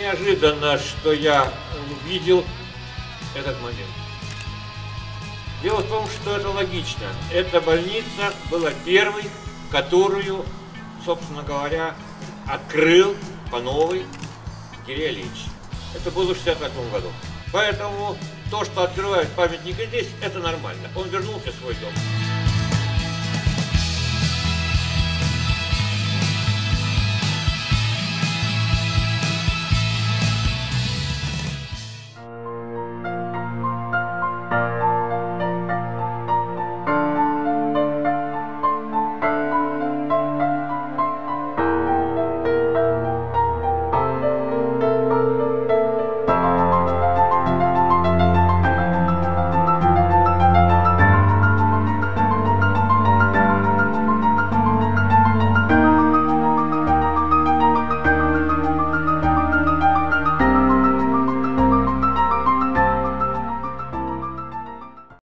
неожиданно, что я увидел этот момент. Дело в том, что это логично. Эта больница была первой, которую, собственно говоря, открыл по новой Кирилл Ильич. Это было в 1968 году. Поэтому то, что открывают памятники здесь, это нормально. Он вернулся в свой дом.